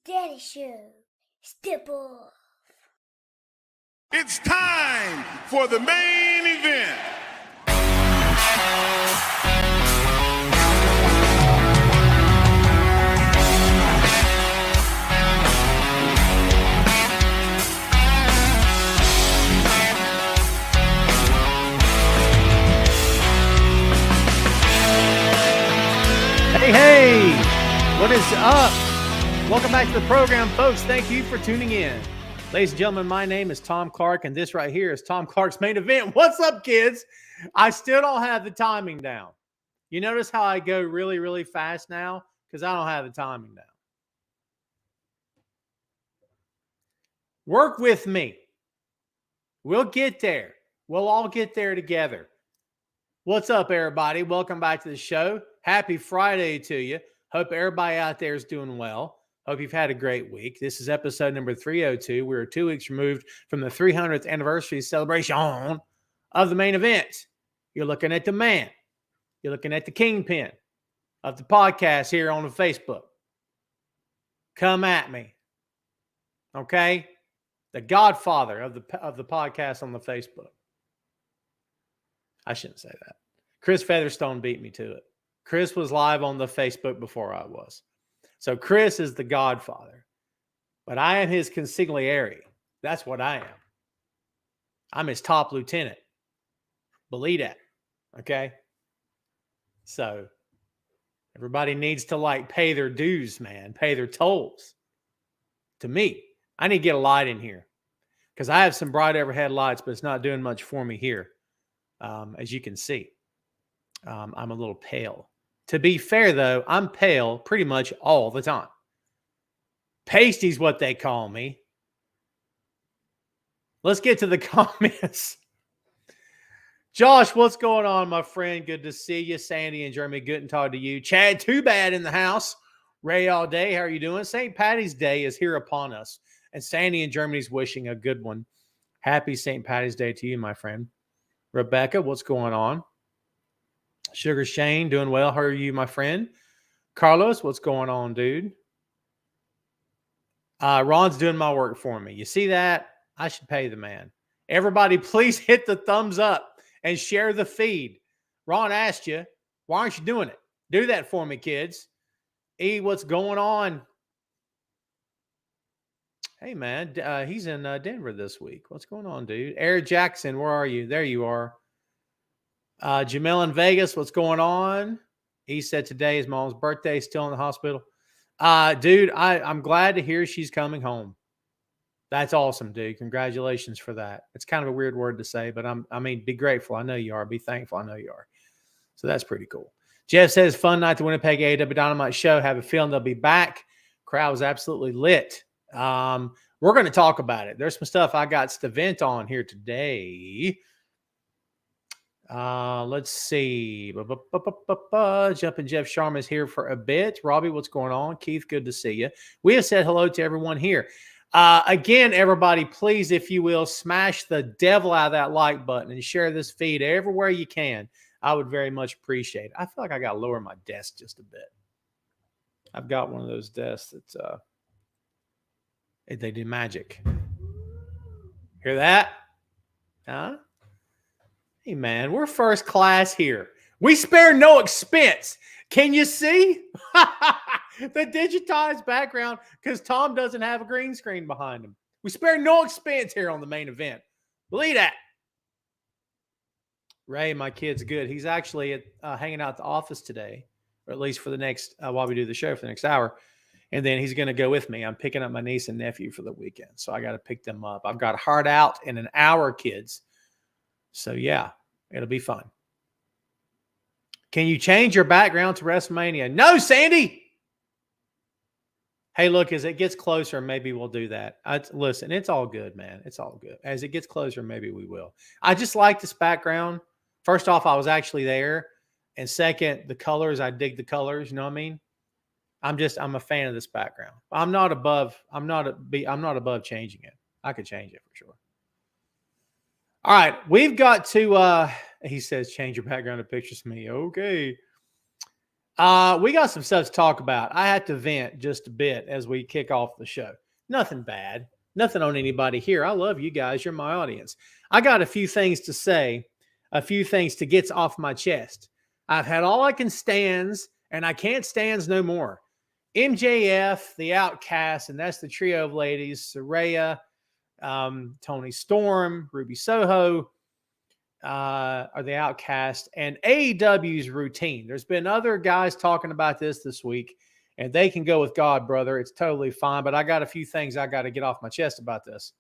Daddy Show. Step off. It's time for the main event. Hey, what is up? Welcome back to the program, folks. Thank you for tuning in. Ladies and gentlemen, my name is Tom Clark, and this right here is Tom Clark's Main Event. What's up, kids? I still don't have the timing down. You notice how I go really, really fast now? Because I don't have the timing down. Work with me. We'll get there. We'll all get there together. What's up, everybody? Welcome back to the show. Happy Friday to you. Hope everybody out there is doing well. Hope you've had a great week. This is episode number 302. We're 2 weeks removed from the 300th anniversary celebration of the main event. You're looking at the man. You're looking at the kingpin of the podcast here on the Facebook. Come at me. Okay? The godfather of the podcast on the Facebook. I shouldn't say that. Chris Featherstone beat me to it. Chris was live on the Facebook before I was. So Chris is the godfather. But I am his consigliere. That's what I am. I'm his top lieutenant. Believe that. Okay? So everybody needs to pay their dues, man. Pay their tolls. To me. I need to get a light in here. Because I have some bright overhead lights, but it's not doing much for me here. As you can see. I'm a little pale. To be fair, though, I'm pale pretty much all the time. Pasty's what they call me. Let's get to the comments. Josh, what's going on, my friend? Good to see you. Sandy and Jeremy, good and talk to you. Chad, too bad in the house. Ray all day, how are you doing? St. Patty's Day is here upon us. And Sandy in Germany's wishing a good one. Happy St. Patty's Day to you, my friend. Rebecca, what's going on? Sugar Shane, doing well. How are you, my friend? Carlos, what's going on, dude? Ron's doing my work for me. You see that? I should pay the man. Everybody, please hit the thumbs up and share the feed. Ron asked you, why aren't you doing it? Do that for me, kids. E, what's going on? Hey, man, he's in Denver this week. What's going on, dude? Eric Jackson, where are you? There you are. Jamel in Vegas, what's going on? He said today is mom's birthday, still in the hospital. Dude, I'm glad to hear she's coming home. That's awesome, dude. Congratulations for that. It's kind of a weird word to say, but be grateful. I know you are. Be thankful. I know you are. So that's pretty cool. Jeff says, fun night, the Winnipeg AEW Dynamite show. Have a feeling they'll be back. Crowd was absolutely lit. We're going to talk about it. There's some stuff I got to vent on here today. Let's see. Jumping Jeff Sharma is here for a bit. Robbie, what's going on? Keith, good to see you. We have said hello to everyone here. Again, everybody, please, if you will, smash the devil out of that like button and share this feed everywhere you can. I would very much appreciate it. I feel like I got to lower my desk just a bit. I've got one of those desks that's they do magic. Hear that? Huh? Hey, man, we're first class here. We spare no expense. Can you see? The digitized background because Tom doesn't have a green screen behind him. We spare no expense here on the main event. Believe that. Ray, my kid's good. He's actually hanging out at the office today, or at least for the next, while we do the show for the next hour. And then he's going to go with me. I'm picking up my niece and nephew for the weekend. So I got to pick them up. I've got Hard Out in an hour, kids. So, yeah, it'll be fun. Can you change your background to WrestleMania? No, Sandy. Hey, look, as it gets closer, maybe we'll do that. Listen, it's all good, man. It's all good. As it gets closer, maybe we will. I just like this background. First off, I was actually there. And second, the colors, I dig the colors. You know what I mean? I'm a fan of this background. I'm not above changing it. I could change it for sure. All right, we've got to he says change your background to pictures of me. Okay. We got some stuff to talk about. I had to vent just a bit as we kick off the show. Nothing bad. Nothing on anybody here. I love you guys. You're my audience. I got a few things to say, a few things to get off my chest. I've had all I can stands, and I can't stands no more. MJF, the Outcast, and that's the trio of ladies, Saraya, Tony Storm, Ruby Soho, are the Outcast, and AEW's routine. There's been other guys talking about this week, and they can go with God, brother. It's totally fine, but I got a few things I got to get off my chest about this.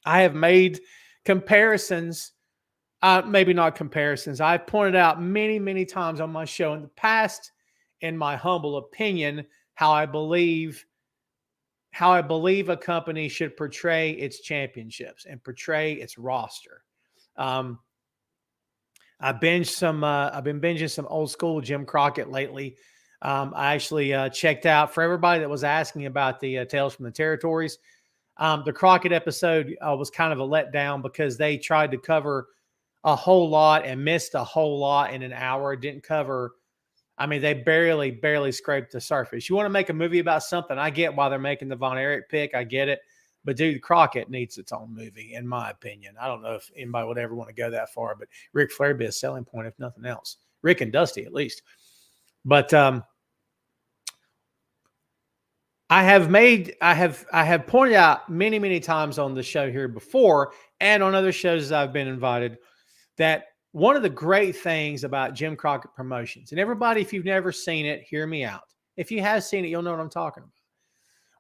I have made comparisons, maybe not comparisons. I've pointed out many, many times on my show in the past, in my humble opinion, how I believe a company should portray its championships and portray its roster. I've been binging some old school Jim Crockett lately. I actually checked out, for everybody that was asking about the Tales from the Territories. The Crockett episode was kind of a letdown because they tried to cover a whole lot and missed a whole lot in an hour. Didn't cover. I mean, they barely scraped the surface. You want to make a movie about something, I get why they're making the Von Erich pick. I get it. But dude, Crockett needs its own movie, in my opinion. I don't know if anybody would ever want to go that far, but Ric Flair would be a selling point, if nothing else. Rick and Dusty, at least. But I have pointed out many, many times on the show here before and on other shows as I've been invited that one of the great things about Jim Crockett Promotions, and everybody, if you've never seen it, hear me out. If you have seen it, you'll know what I'm talking about.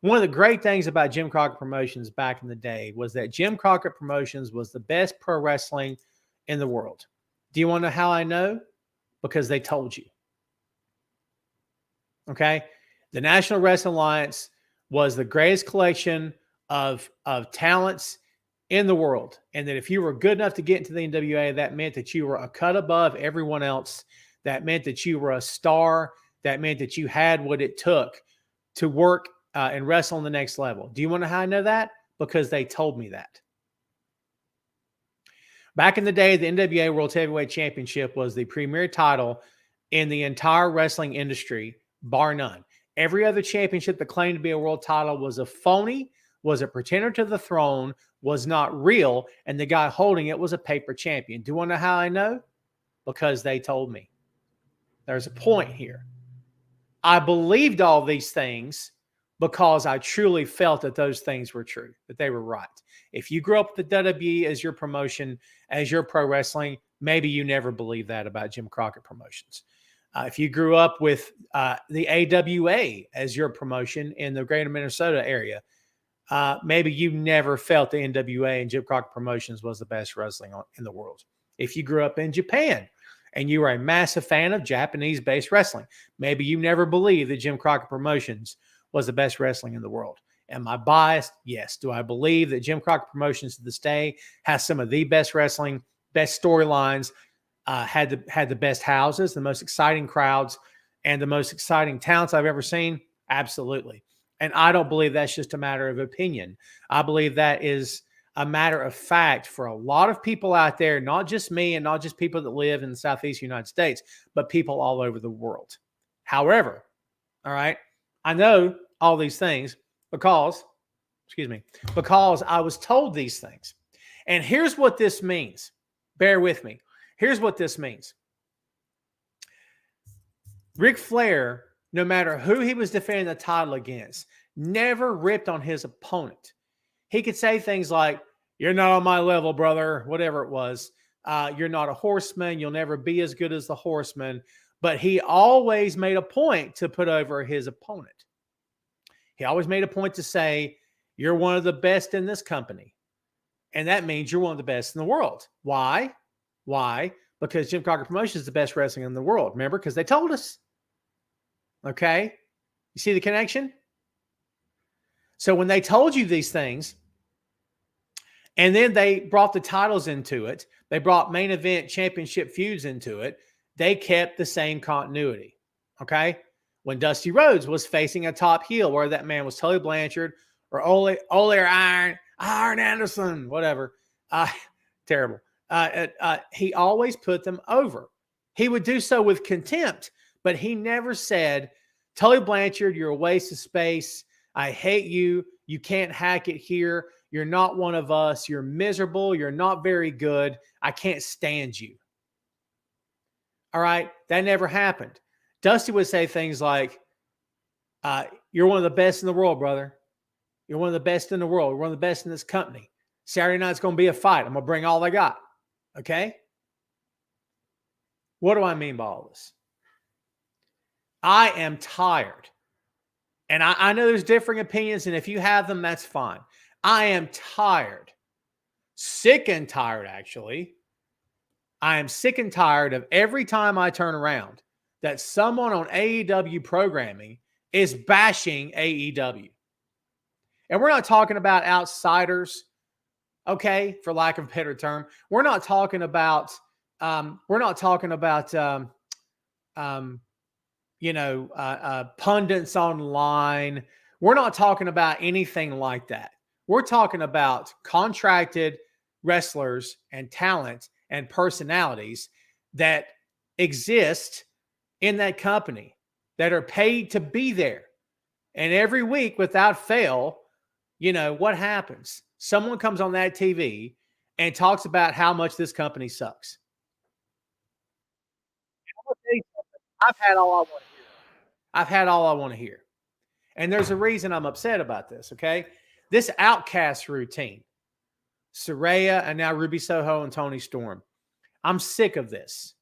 One of the great things about Jim Crockett Promotions back in the day was that Jim Crockett Promotions was the best pro wrestling in the world. Do you want to know how I know? Because they told you. Okay? The National Wrestling Alliance was the greatest collection of talents in the world. And that if you were good enough to get into the NWA, that meant that you were a cut above everyone else. That meant that you were a star. That meant that you had what it took to work and wrestle on the next level. Do you want to know how I know that? Because they told me that. Back in the day, the NWA World Heavyweight Championship was the premier title in the entire wrestling industry, bar none. Every other championship that claimed to be a world title was a phony, was a pretender to the throne, was not real, and the guy holding it was a paper champion. Do you want to know how I know? Because they told me. There's a point here. I believed all these things because I truly felt that those things were true, that they were right. If you grew up with the WWE as your promotion, as your pro wrestling, maybe you never believed that about Jim Crockett Promotions. If you grew up with the AWA as your promotion in the greater Minnesota area, maybe you never felt the NWA and Jim Crockett Promotions was the best wrestling in the world. If you grew up in Japan and you were a massive fan of Japanese-based wrestling, maybe you never believed that Jim Crockett Promotions was the best wrestling in the world. Am I biased? Yes. Do I believe that Jim Crockett Promotions to this day has some of the best wrestling, best storylines, had the best houses, the most exciting crowds, and the most exciting talents I've ever seen? Absolutely. And I don't believe that's just a matter of opinion. I believe that is a matter of fact for a lot of people out there, not just me and not just people that live in the Southeast United States, but people all over the world. However, all right, I know all these things because I was told these things. And here's what this means. Bear with me. Here's what this means. Ric Flair, no matter who he was defending the title against, never ripped on his opponent. He could say things like, "You're not on my level, brother," whatever it was. "You're not a horseman. You'll never be as good as the horseman." But he always made a point to put over his opponent. He always made a point to say, "You're one of the best in this company." And that means you're one of the best in the world. Why? Why? Because Jim Crockett Promotions is the best wrestling in the world. Remember? Because they told us. Okay? You see the connection? So when they told you these things, and then they brought the titles into it, they brought main event championship feuds into it, they kept the same continuity. Okay? When Dusty Rhodes was facing a top heel, where that man was Tully Blanchard or Ole or Iron Anderson, whatever. Terrible. He always put them over. He would do so with contempt, But he never said, Tully Blanchard, you're a waste of space. I hate you. You can't hack it here. You're not one of us. You're miserable. You're not very good. I can't stand you. All right. That never happened. Dusty would say things like, you're one of the best in the world, brother. You're one of the best in the world. You're one of the best in this company. Saturday night's going to be a fight. I'm going to bring all I got. Okay? What do I mean by all this? I am tired. And I know there's differing opinions, and if you have them, that's fine. I am tired. Sick and tired, actually. I am sick and tired of every time I turn around that someone on AEW programming is bashing AEW. And we're not talking about outsiders, okay, for lack of a better term. We're not talking about pundits online. We're not talking about anything like that. We're talking about contracted wrestlers and talent and personalities that exist in that company that are paid to be there. And every week, without fail, what happens? Someone comes on that TV and talks about how much this company sucks. I've had all I want to hear. I've had all I want to hear. And there's a reason I'm upset about this, okay? This Outcast routine, Saraya and now Ruby Soho and Toni Storm. I'm sick of this.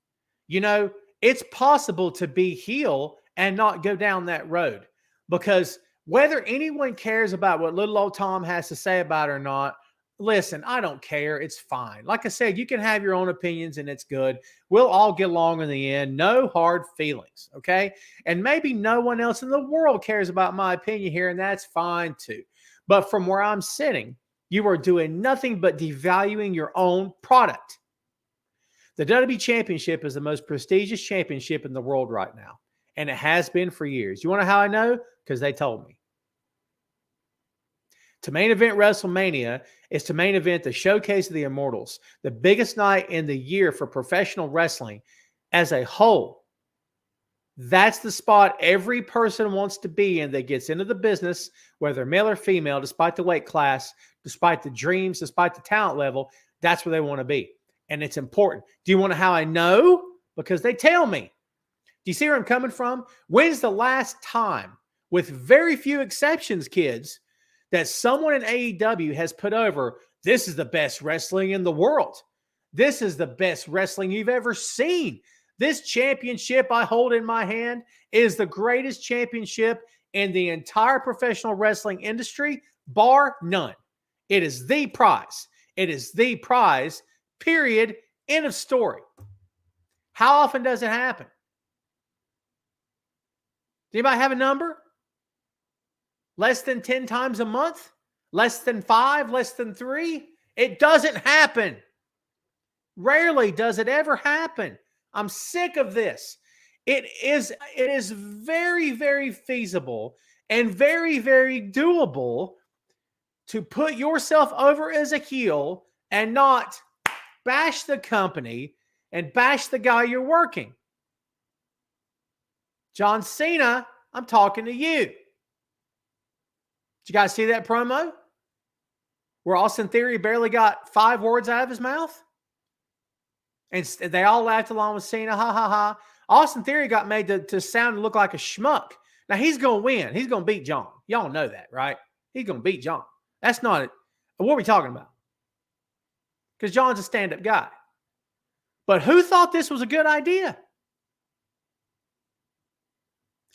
It's possible to be heel and not go down that road, because whether anyone cares about what little old Tom has to say about it or not, listen, I don't care. It's fine. Like I said, you can have your own opinions and it's good. We'll all get along in the end. No hard feelings, okay? And maybe no one else in the world cares about my opinion here, and that's fine too. But from where I'm sitting, you are doing nothing but devaluing your own product. The WWE Championship is the most prestigious championship in the world right now, and it has been for years. You want to know how I know? Because they told me. To main event WrestleMania is to main event the Showcase of the Immortals, the biggest night in the year for professional wrestling as a whole. That's the spot every person wants to be in that gets into the business, whether male or female, despite the weight class, despite the dreams, despite the talent level. That's where they want to be. And it's important. Do you want to know how I know? Because they tell me. Do you see where I'm coming from? When's the last time, with very few exceptions, kids, that someone in AEW has put over, this is the best wrestling in the world. This is the best wrestling you've ever seen. This championship I hold in my hand is the greatest championship in the entire professional wrestling industry, bar none. It is the prize. It is the prize, period, end of story. How often does it happen? Does anybody have a number? Less than 10 times a month? Less than 5? Less than 3? It doesn't happen. Rarely does it ever happen. I'm sick of this. It is very, very feasible and very, very doable to put yourself over as a heel and not bash the company and bash the guy you're working. John Cena, I'm talking to you. Did you guys see that promo? Where Austin Theory barely got 5 words out of his mouth? And they all laughed along with Cena. Ha, ha, ha. Austin Theory got made to sound and look like a schmuck. Now, he's going to win. He's going to beat John. Y'all know that, right? He's going to beat John. That's not it. What are we talking about? Because John's a stand-up guy. But who thought this was a good idea?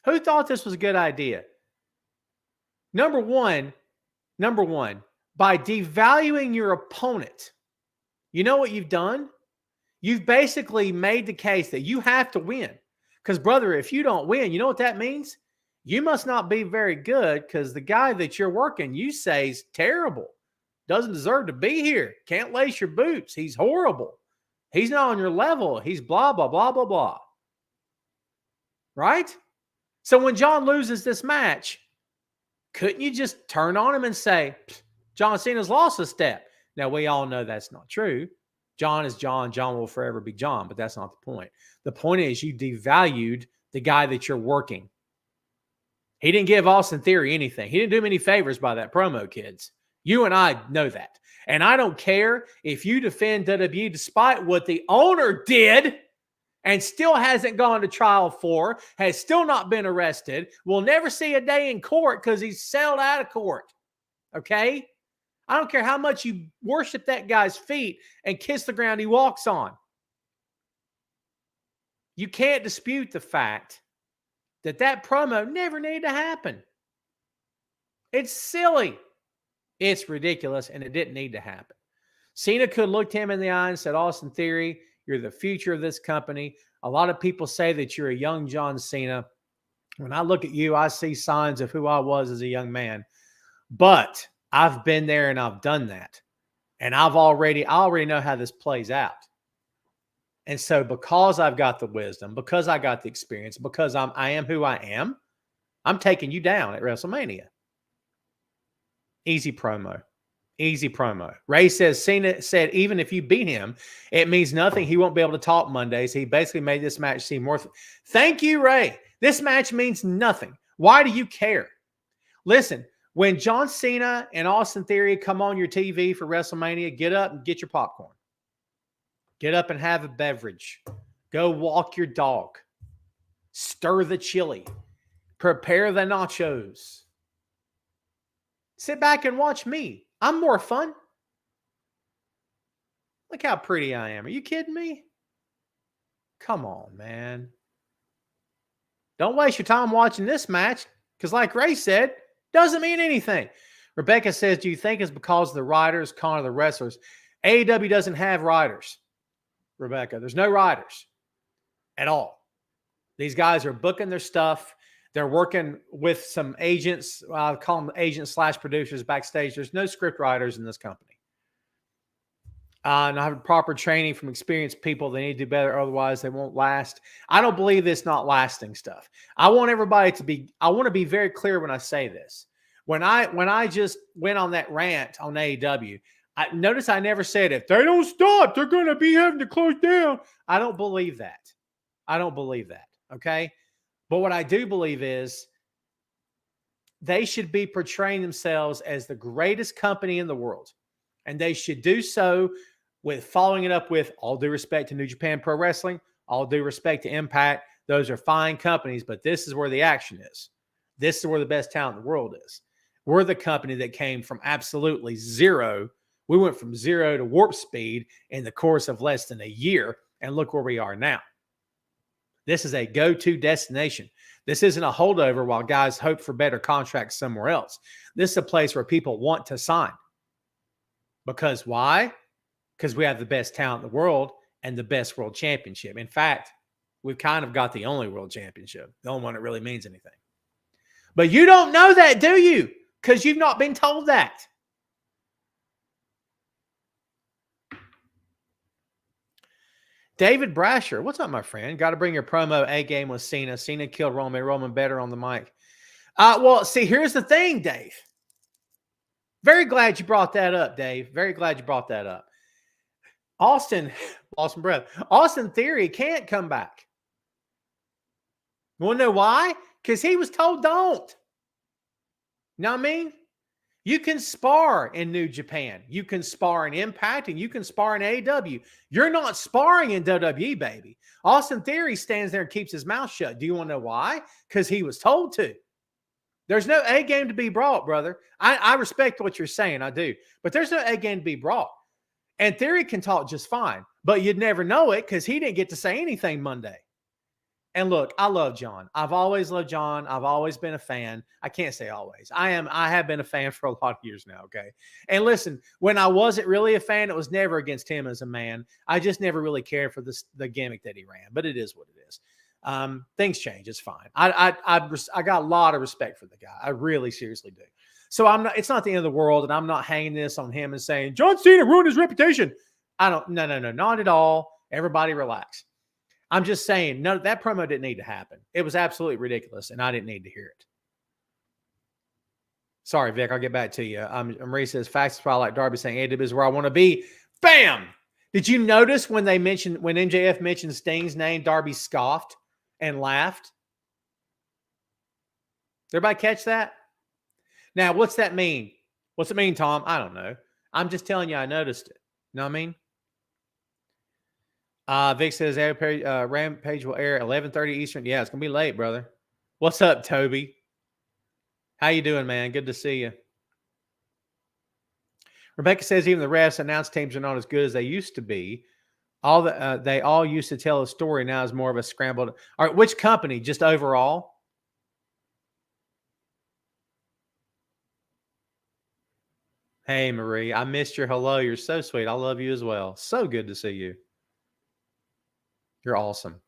Who thought this was a good idea? Number one, by devaluing your opponent, you know what you've done? You've basically made the case that you have to win. Because, brother, if you don't win, you know what that means? You must not be very good, because the guy that you're working, you say, is terrible. Doesn't deserve to be here. Can't lace your boots. He's horrible. He's not on your level. He's blah, blah, blah, blah, blah. Right? So when John loses this match, couldn't you just turn on him and say, John Cena's lost a step? Now, we all know that's not true. John is John. John will forever be John, but that's not the point. The point is you devalued the guy that you're working. He didn't give Austin Theory anything. He didn't do him any favors by that promo, kids. You and I know that. And I don't care if you defend WWE despite what the owner did and still hasn't gone to trial for, has still not been arrested, will never see a day in court because he's settled out of court. Okay? I don't care how much you worship that guy's feet and kiss the ground he walks on. You can't dispute the fact that that promo never needed to happen. It's silly. It's ridiculous, and it didn't need to happen. Cena could have looked him in the eye and said, Austin Theory, you're the future of this company. A lot of people say that you're a young John Cena. When I look at you, I see signs of who I was as a young man. But I've been there and I've done that. And I already know how this plays out. And so because I've got the wisdom, because I got the experience, because I am who I am, I'm taking you down at WrestleMania. Easy promo. Easy promo. Ray says, Cena said, even if you beat him, it means nothing. He won't be able to talk Mondays. He basically made this match seem worth it. Thank you, Ray. This match means nothing. Why do you care? Listen, when John Cena and Austin Theory come on your TV for WrestleMania, get up and get your popcorn. Get up and have a beverage. Go walk your dog. Stir the chili. Prepare the nachos. Sit back and watch me. I'm more fun. Look how pretty I am. Are you kidding me? Come on, man. Don't waste your time watching this match because like Ray said, doesn't mean anything. Rebecca says, do you think it's because of the writers, con of the wrestlers? AEW doesn't have writers, Rebecca. There's no writers at all. These guys are booking their stuff. They're working with some agents. I'll call them agents / producers backstage. There's no script writers in this company. And I have proper training from experienced people. They need to do better. Otherwise, they won't last. I don't believe this not lasting stuff. I want to be very clear when I say this. When I just went on that rant on AEW, notice I never said if they don't stop, they're going to be having to close down. I don't believe that. I don't believe that. Okay. But what I do believe is they should be portraying themselves as the greatest company in the world. And they should do so with following it up with all due respect to New Japan Pro Wrestling, all due respect to Impact. Those are fine companies, but this is where the action is. This is where the best talent in the world is. We're the company that came from absolutely zero. We went from zero to warp speed in the course of less than a year. And look where we are now. This is a go-to destination. This isn't a holdover while guys hope for better contracts somewhere else. This is a place where people want to sign. Because why? Because we have the best talent in the world and the best world championship. In fact, we've kind of got the only world championship, the only one that really means anything. But you don't know that, do you? Because you've not been told that. David Brasher, what's up, my friend? Got to bring your promo A game with Cena. Cena killed Roman. Roman better on the mic. Well, see, here's the thing, Dave. Very glad you brought that up, Dave. Very glad you brought that up. Austin Theory can't come back. You want to know why? Because he was told don't. You know what I mean? You can spar in New Japan. You can spar in Impact, and you can spar in AEW. You're not sparring in WWE, baby. Austin Theory stands there and keeps his mouth shut. Do you want to know why? Because he was told to. There's no A game to be brought, brother. I respect what you're saying. I do. But there's no A game to be brought. And Theory can talk just fine. But you'd never know it because he didn't get to say anything Monday. And look, I love John. I've always loved John. I've always been a fan. I can't say always. I have been a fan for a lot of years now, okay? And listen, when I wasn't really a fan, it was never against him as a man. I just never really cared for the gimmick that he ran. But it is what it is. Things change. It's fine. I got a lot of respect for the guy. I really seriously do. So it's not the end of the world, and I'm not hanging this on him and saying, John Cena ruined his reputation. No, not at all. Everybody relax. I'm just saying, no, that promo didn't need to happen. It was absolutely ridiculous, and I didn't need to hear it. Sorry, Vic, I'll get back to you. Marie says, facts is probably like Darby saying, AEW is where I want to be. Bam! Did you notice when MJF mentioned Sting's name, Darby scoffed and laughed? Everybody catch that? Now, what's that mean? What's it mean, Tom? I don't know. I'm just telling you I noticed it. You know what I mean? Vic says Rampage will air at 11:30 Eastern. Yeah, it's going to be late, brother. What's up, Toby? How you doing, man? Good to see you. Rebecca says even the refs announced teams are not as good as they used to be. They all used to tell a story. Now is more of a scrambled. All right, which company? Just overall? Hey, Marie, I missed your hello. You're so sweet. I love you as well. So good to see you. You're awesome.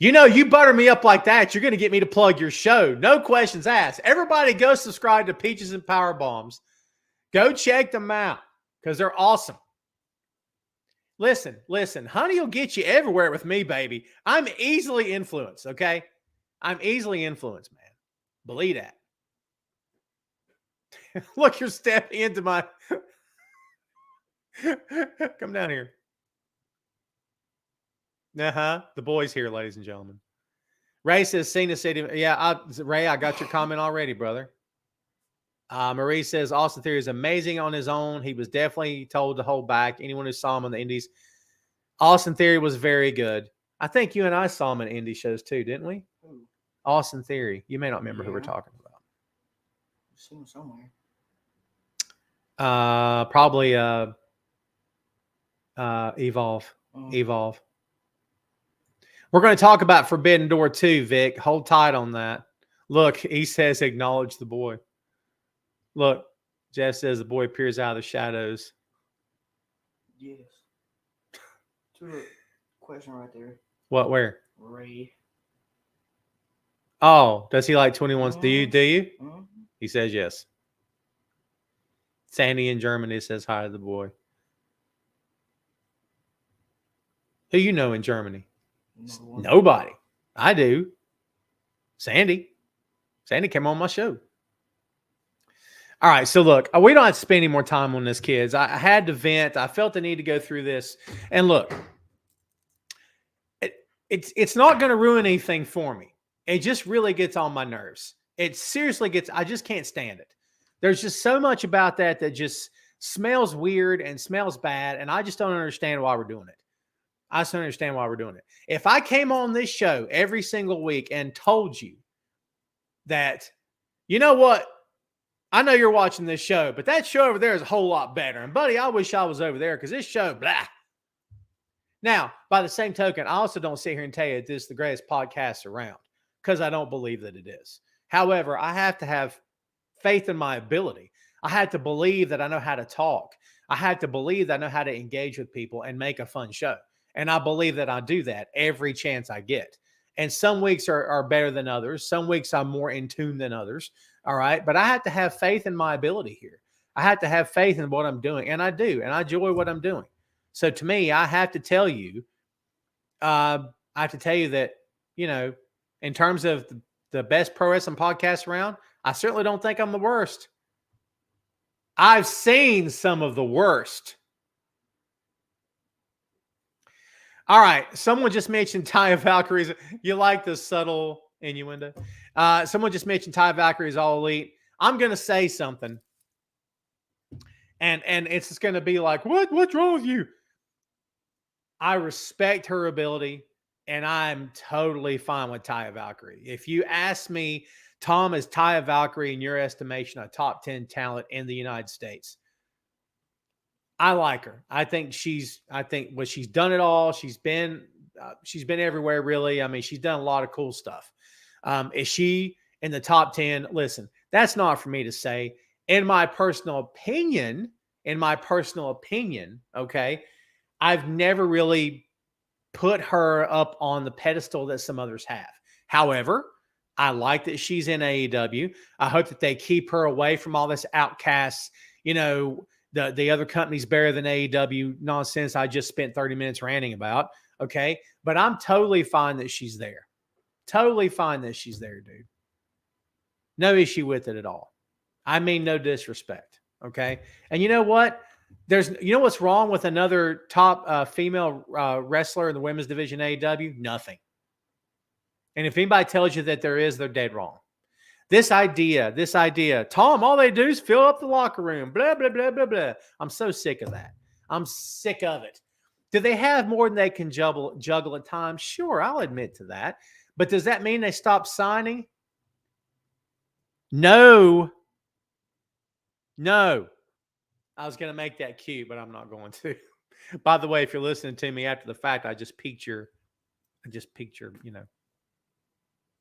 You know, you butter me up like that, you're going to get me to plug your show. No questions asked. Everybody go subscribe to Peaches and Power Bombs. Go check them out because they're awesome. Listen, honey will get you everywhere with me, baby. I'm easily influenced, okay? I'm easily influenced, man. Believe that. Look, you're stepping into my... Come down here. The boys here, ladies and gentlemen. Ray says, Cena City. Yeah, Ray, I got your comment already, brother. Marie says, Austin Theory is amazing on his own. He was definitely told to hold back. Anyone who saw him on the Indies. Austin Theory was very good. I think you and I saw him in indie shows too, didn't we? Ooh. Austin Theory. You may not remember who we're talking about. I've seen him somewhere. Probably Evolve. Evolve. We're going to talk about Forbidden Door 2, Vic. Hold tight on that. Look, he says acknowledge the boy. Look, Jeff says the boy appears out of the shadows. Yes. To the question right there. What, where? Ray. Oh, does he like 21s? Do you? Mm-hmm. He says yes. Sandy in Germany says hi to the boy. Who you know in Germany? No Nobody. I do. Sandy. Sandy came on my show. All right, so look, we don't have to spend any more time on this, kids. I had to vent. I felt the need to go through this. And look, it's not going to ruin anything for me. It just really gets on my nerves. It seriously gets, I just can't stand it. There's just so much about that just smells weird and smells bad, and I just don't understand why we're doing it. I just don't understand why we're doing it. If I came on this show every single week and told you that, you know what, I know you're watching this show, but that show over there is a whole lot better. And, buddy, I wish I was over there because this show, blah. Now, by the same token, I also don't sit here and tell you this is the greatest podcast around because I don't believe that it is. However, I have to have faith in my ability. I had to believe that I know how to talk. I had to believe that I know how to engage with people and make a fun show. And I believe that I do that every chance I get. And some weeks are better than others. Some weeks I'm more in tune than others. All right. But I have to have faith in my ability here. I have to have faith in what I'm doing. And I do. And I enjoy what I'm doing. So to me, I have to tell you, that, you know, in terms of the best pro wrestling podcast around, I certainly don't think I'm the worst. I've seen some of the worst. All right. Someone just mentioned Taya Valkyrie's. You like the subtle innuendo? Someone just mentioned Taya Valkyrie's All Elite. I'm going to say something. And it's just going to be like, what's wrong with you? I respect her ability, and I'm totally fine with Taya Valkyrie. If you ask me, Tom, is Taya Valkyrie, in your estimation, a top 10 talent in the United States? I like her. I think she's done it all. She's been everywhere, really. I mean, she's done a lot of cool stuff. Is she in the top 10? Listen, that's not for me to say. In my personal opinion, okay, I've never really put her up on the pedestal that some others have. However, I like that she's in AEW. I hope that they keep her away from all this outcasts, you know, the other company's better than AEW nonsense I just spent 30 minutes ranting about. Okay. But I'm totally fine that she's there. Totally fine that she's there, dude. No issue with it at all. I mean, no disrespect. Okay. And you know what? You know what's wrong with another top female wrestler in the women's division AEW? Nothing. And if anybody tells you that there is, they're dead wrong. This idea. Tom, all they do is fill up the locker room. Blah, blah, blah, blah, blah. I'm so sick of that. I'm sick of it. Do they have more than they can juggle at times? Sure, I'll admit to that. But does that mean they stop signing? No. I was going to make that cute, but I'm not going to. By the way, if you're listening to me after the fact, I just peaked your,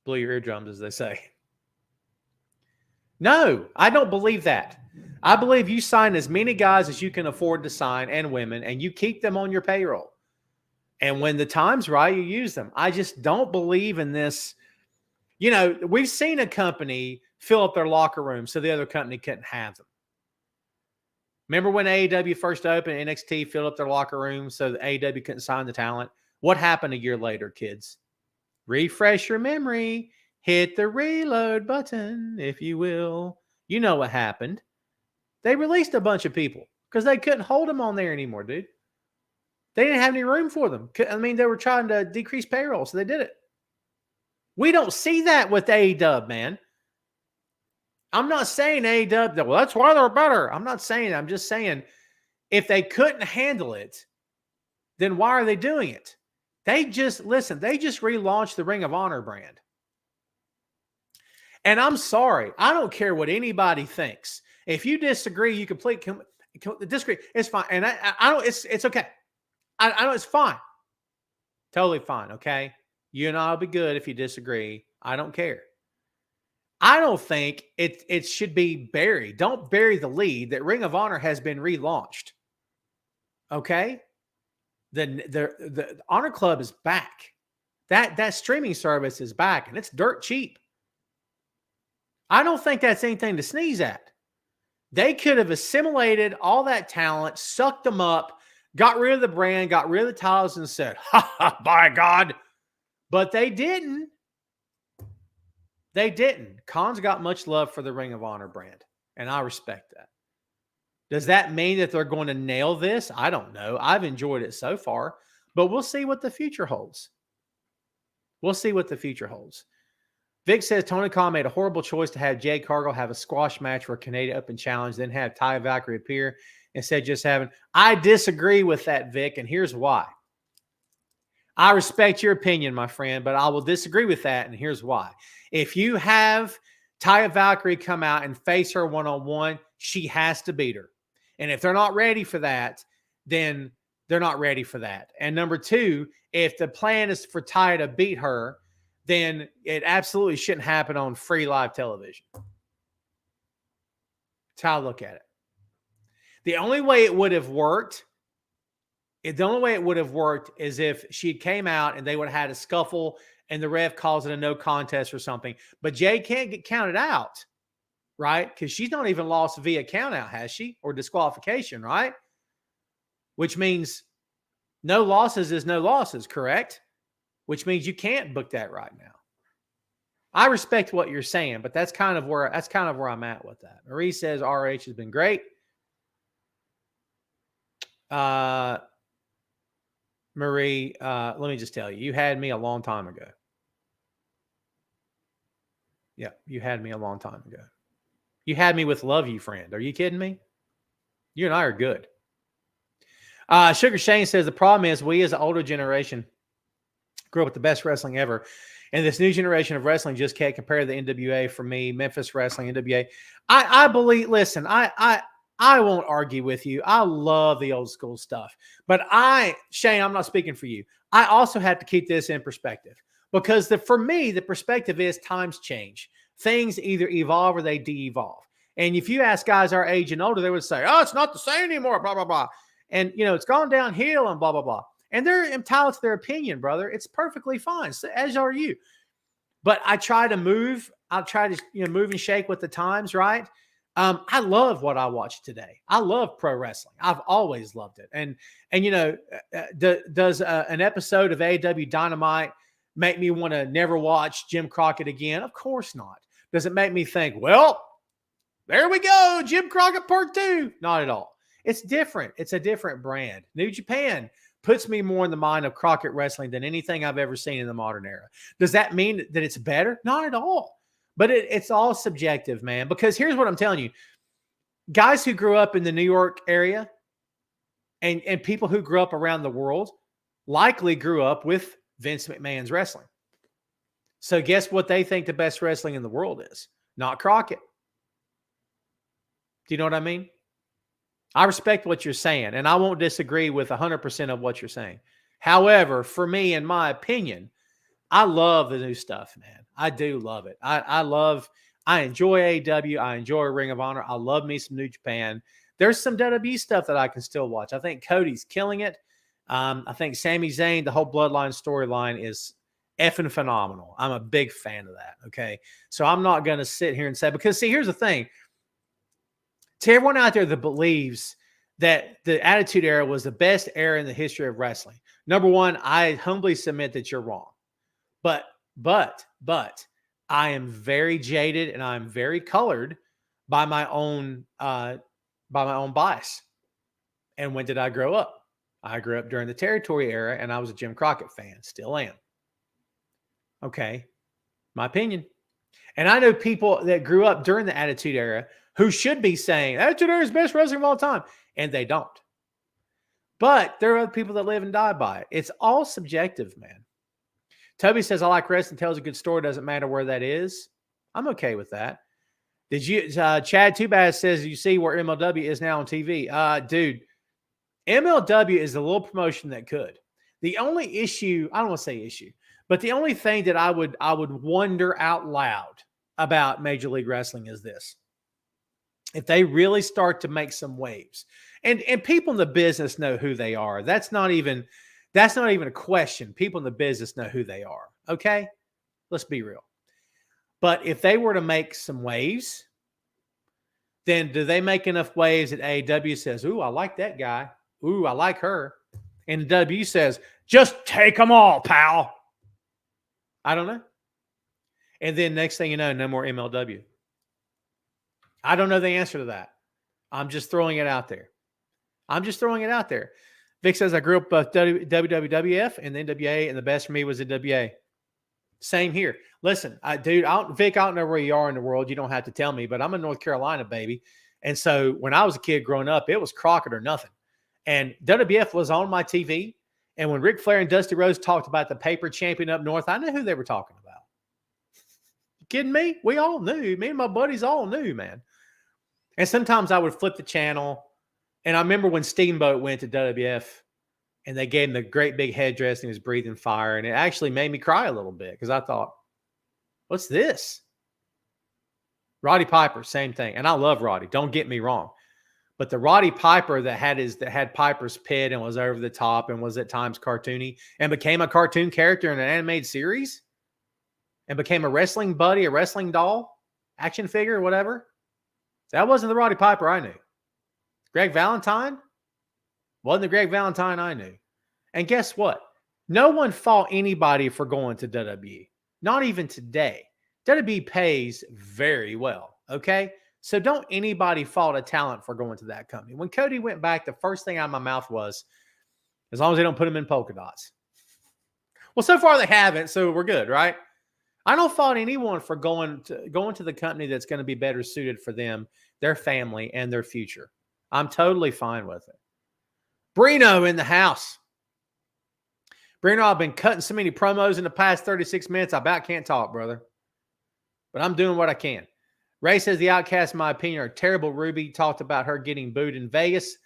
blew your eardrums, as they say. No, I don't believe that. I believe you sign as many guys as you can afford to sign and women, and you keep them on your payroll. And when the time's right, you use them. I just don't believe in this. We've seen a company fill up their locker room so the other company couldn't have them. Remember when AEW first opened, NXT filled up their locker room so the AEW couldn't sign the talent? What happened a year later, kids? Refresh your memory. Hit the reload button, if you will. You know what happened. They released a bunch of people because they couldn't hold them on there anymore, dude. They didn't have any room for them. I mean, they were trying to decrease payroll, so they did it. We don't see that with AEW, man. I'm not saying AEW, well, that's why they're better. I'm not saying that. I'm just saying if they couldn't handle it, then why are they doing it? They just relaunched the Ring of Honor brand. And I'm sorry. I don't care what anybody thinks. If you disagree, you completely disagree. It's fine. And I don't, it's okay. I know it's fine. Totally fine. Okay. You and I'll be good if you disagree. I don't care. I don't think it should be buried. Don't bury the lead that Ring of Honor has been relaunched. Okay. The Honor Club is back. That streaming service is back, and it's dirt cheap. I don't think that's anything to sneeze at. They could have assimilated all that talent, sucked them up, got rid of the brand, got rid of the titles, and said, ha ha, by God. But they didn't. They didn't. Khan's got much love for the Ring of Honor brand, and I respect that. Does that mean that they're going to nail this? I don't know. I've enjoyed it so far, but we'll see what the future holds. We'll see what the future holds. Vic says Tony Khan made a horrible choice to have Jade Cargill have a squash match for a Canadian Open Challenge, then have Taya Valkyrie appear instead just having. I disagree with that, Vic, and here's why. I respect your opinion, my friend, but I will disagree with that, and here's why. If you have Taya Valkyrie come out and face her one-on-one, she has to beat her. And if they're not ready for that, then they're not ready for that. And number two, if the plan is for Taya to beat her, then it absolutely shouldn't happen on free live television. That's how I look at it. The only way it would have worked is if she came out and they would have had a scuffle and the ref calls it a no contest or something. But Jade can't get counted out, right? Because she's not even lost via count out, has she? Or disqualification, right? Which means no losses is no losses, correct? Which means you can't book that right now. I respect what you're saying, but that's kind of where I'm at with that. Marie says RH has been great. Marie, let me just tell you, you had me a long time ago. Yeah, you had me a long time ago. You had me with love you, friend. Are you kidding me? You and I are good. Sugar Shane says the problem is we as an older generation grew up with the best wrestling ever. And this new generation of wrestling just can't compare the NWA for me, Memphis Wrestling, NWA. I believe, listen, I won't argue with you. I love the old school stuff. But Shane, I'm not speaking for you. I also have to keep this in perspective because for me, the perspective is times change. Things either evolve or they de-evolve. And if you ask guys our age and older, they would say, oh, it's not the same anymore, blah, blah, blah. And, it's gone downhill and blah, blah, blah. And they're entitled to their opinion, brother. It's perfectly fine, so, as are you. But I try to move. I'll try to move and shake with the times, right? I love what I watch today. I love pro wrestling. I've always loved it. And does an episode of AEW Dynamite make me want to never watch Jim Crockett again? Of course not. Does it make me think, well, there we go, Jim Crockett Part 2? Not at all. It's different. It's a different brand. New Japan puts me more in the mind of Crockett Wrestling than anything I've ever seen in the modern era. Does that mean that it's better? Not at all. But it's all subjective, man, because here's what I'm telling you. Guys who grew up in the New York area and people who grew up around the world likely grew up with Vince McMahon's wrestling. So guess what they think the best wrestling in the world is? Not Crockett. Do you know what I mean? I respect what you're saying, and I won't disagree with 100% of what you're saying. However, for me, in my opinion, I love the new stuff, man. I do love it. I enjoy AEW. I enjoy Ring of Honor. I love me some New Japan. There's some WWE stuff that I can still watch. I think Cody's killing it. I think Sami Zayn, the whole Bloodline storyline is effing phenomenal. I'm a big fan of that. Okay. So I'm not going to sit here and say, because see, here's the thing. To everyone out there that believes that the Attitude Era was the best era in the history of wrestling, number one, I humbly submit that you're wrong. But I am very jaded and I'm very colored by my own bias. And when did I grow up? I grew up during the Territory Era and I was a Jim Crockett fan. Still am. Okay. My opinion. And I know people that grew up during the Attitude Era who should be saying Attitude Era is best wrestling of all time. And they don't. But there are other people that live and die by it. It's all subjective, man. Toby says, I like wrestling, tells a good story. Doesn't matter where that is. I'm okay with that. Did you, Chad Too Bad says, you see where MLW is now on TV? Dude, MLW is a little promotion that could. The only issue, I don't want to say issue, but the only thing that I would wonder out loud about Major League Wrestling is this. If they really start to make some waves, and people in the business know who they are. That's not even a question. People in the business know who they are. Okay? Let's be real. But if they were to make some waves, then do they make enough waves that AEW says, ooh, I like that guy. Ooh, I like her. And the W says, just take them all, pal. I don't know. And then next thing you know, no more MLW. I don't know the answer to that. I'm just throwing it out there. Vic says, I grew up with WWF and the NWA, and the best for me was the WA. Same here. Listen, Vic, I don't know where you are in the world. You don't have to tell me, but I'm in North Carolina, baby. And so when I was a kid growing up, it was Crockett or nothing. And WWF was on my TV. And when Ric Flair and Dusty Rhodes talked about the paper champion up north, I knew who they were talking about. You kidding me? We all knew. Me and my buddies all knew, man. And sometimes I would flip the channel. And I remember when Steamboat went to WWF and they gave him the great big headdress and he was breathing fire. And it actually made me cry a little bit because I thought, what's this? Roddy Piper, same thing. And I love Roddy. Don't get me wrong. But the Roddy Piper that had Piper's Pit and was over the top and was at times cartoony and became a cartoon character in an animated series and became a wrestling buddy, a wrestling doll, action figure, whatever. That wasn't the Roddy Piper I knew. Greg Valentine wasn't the Greg Valentine I knew. And guess what? No one fought anybody for going to WWE. Not even today. WWE pays very well. Okay? So don't anybody fault a talent for going to that company. When Cody went back, the first thing out of my mouth was, as long as they don't put him in polka dots. Well, so far they haven't, so we're good, right? I don't fault anyone for going to the company that's going to be better suited for them, their family, and their future. I'm totally fine with it. Brino in the house. Brino, I've been cutting so many promos in the past 36 minutes, I about can't talk, brother. But I'm doing what I can. Ray says the Outcasts, in my opinion, are terrible. Ruby talked about her getting booed in Vegas.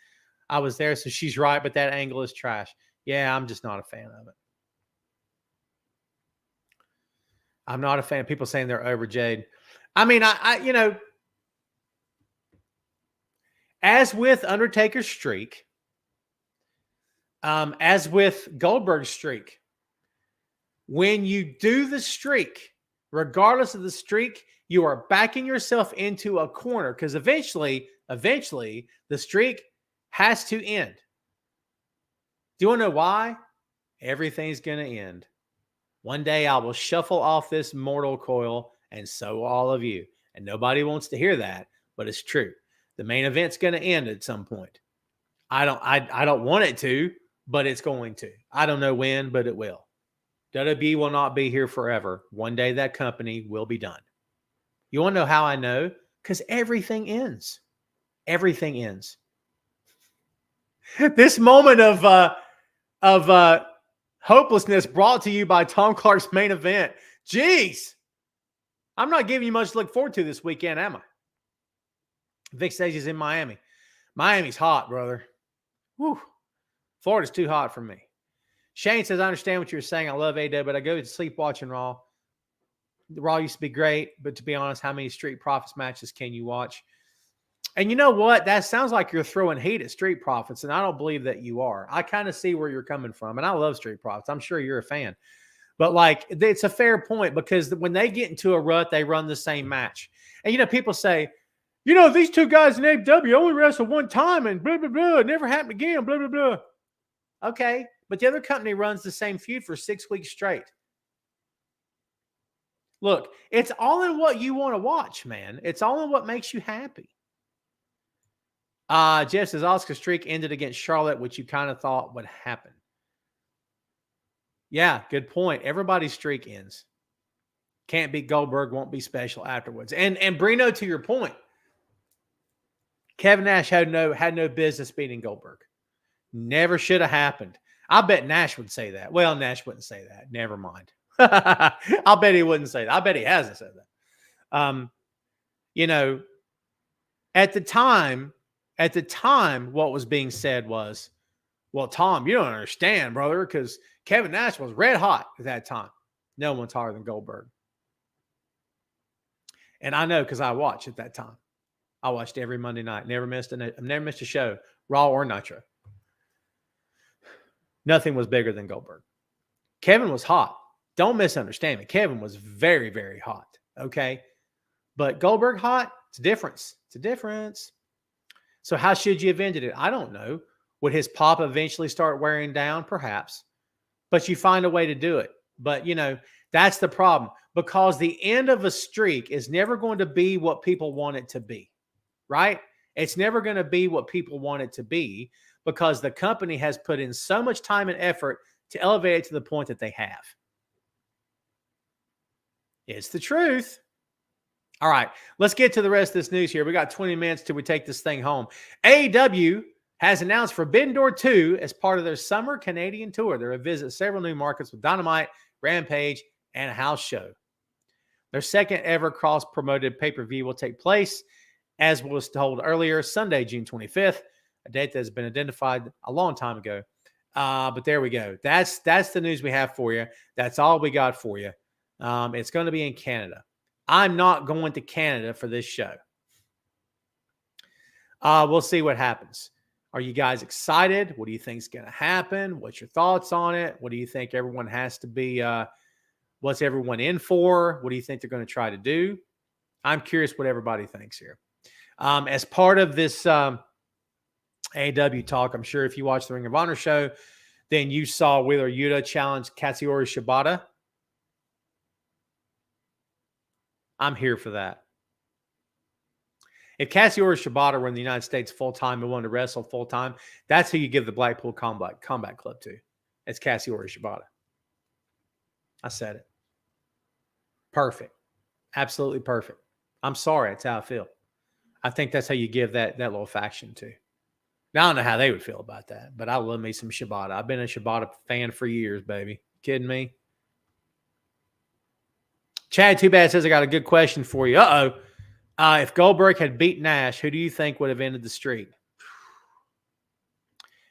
I was there, so she's right, but that angle is trash. Yeah, I'm just not a fan of it. I'm not a fan of people saying they're over Jade. I mean, I as with Undertaker's streak, as with Goldberg's streak, when you do the streak, regardless of the streak, you are backing yourself into a corner because eventually the streak has to end. Do you want to know why? Everything's going to end. One day I will shuffle off this mortal coil, and so will all of you. And nobody wants to hear that, but it's true. The main event's going to end at some point. I don't want it to, but it's going to. I don't know when, but it will. WWE will not be here forever. One day that company will be done. You want to know how I know? Because everything ends. Everything ends. This moment of hopelessness brought to you by Tom Clark's Main Event. Jeez. I'm not giving you much to look forward to this weekend, am I? Vic Sage is in Miami. Miami's hot, brother. Whew. Florida's too hot for me. Shane says, I understand what you're saying. I love AW, but I go to sleep watching Raw. Raw used to be great, but to be honest, how many Street Profits matches can you watch? And you know what? That sounds like you're throwing heat at Street Profits, and I don't believe that you are. I kind of see where you're coming from, and I love Street Profits. I'm sure you're a fan. But, like, it's a fair point because when they get into a rut, they run the same match. And, you know, people say, you know, these two guys in AW only wrestled one time and blah, blah, blah. It never happened again, blah, blah, blah. Okay, but the other company runs the same feud for 6 weeks straight. Look, it's all in what you want to watch, man. It's all in what makes you happy. Jeff says, Asuka's streak ended against Charlotte, which you kind of thought would happen. Yeah, good point. Everybody's streak ends. Can't beat Goldberg, won't be special afterwards. And Brino, to your point, Kevin Nash had no business beating Goldberg. Never should have happened. I bet Nash would say that. Well, Nash wouldn't say that. Never mind. I'll bet he wouldn't say that. I bet he hasn't said that. You know, at the time, what was being said was, well, Tom, you don't understand, brother, because Kevin Nash was red hot at that time. No one's hotter than Goldberg. And I know because I watched at that time. I watched every Monday night. I've never missed a show, Raw or Nitro. Nothing was bigger than Goldberg. Kevin was hot. Don't misunderstand me. Kevin was very, very hot. Okay. But Goldberg hot, it's a difference. It's a difference. So how should you have ended it? I don't know. Would his pop eventually start wearing down? Perhaps. But you find a way to do it. But, you know, that's the problem. Because the end of a streak is never going to be what people want it to be. Right? It's never going to be what people want it to be because the company has put in so much time and effort to elevate it to the point that they have. It's the truth. All right, let's get to the rest of this news here. We got 20 minutes till we take this thing home. AEW has announced Forbidden Door 2 as part of their summer Canadian tour. They're going to visit several new markets with Dynamite, Rampage, and a house show. Their second ever cross-promoted pay-per-view will take place, as was told earlier, Sunday, June 25th, a date that has been identified a long time ago. But there we go. That's the news we have for you. That's all we got for you. It's going to be in Canada. I'm not going to Canada for this show. We'll see what happens. Are you guys excited? What do you think is going to happen? What's your thoughts on it? What do you think everyone has to be? What's everyone in for? What do you think they're going to try to do? I'm curious what everybody thinks here. As part of this AEW talk, I'm sure if you watched the Ring of Honor show, then you saw Wheeler Yuta challenge Katsuyori Shibata. I'm here for that. If Katsuyori Shibata were in the United States full-time and wanted to wrestle full-time, that's who you give the Blackpool Combat Club to. It's Katsuyori Shibata. I said it. Perfect. Absolutely perfect. I'm sorry. That's how I feel. I think that's how you give that little faction to. Now, I don't know how they would feel about that, but I love me some Shibata. I've been a Shibata fan for years, baby. Kidding me? Chad Too Bad says, I got a good question for you. If Goldberg had beat Nash, who do you think would have ended the streak?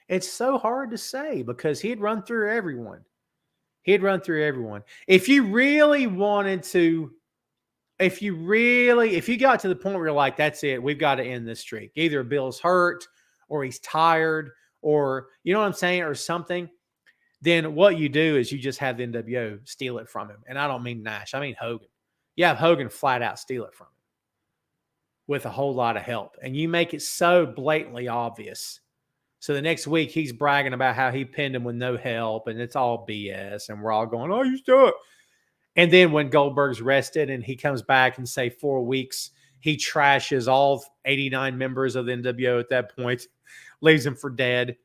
It's so hard to say because he'd run through everyone. If you really wanted to, if you got to the point where you're like, that's it, we've got to end this streak. Either Bill's hurt or he's tired or, you know what I'm saying, or something. Then what you do is you just have the NWO steal it from him. And I don't mean Nash. I mean Hogan. You have Hogan flat out steal it from him with a whole lot of help. And you make it so blatantly obvious. So the next week he's bragging about how he pinned him with no help and it's all BS. And we're all going, oh, you do it. And then when Goldberg's rested and he comes back and say 4 weeks, he trashes all 89 members of the NWO at that point, leaves them for dead.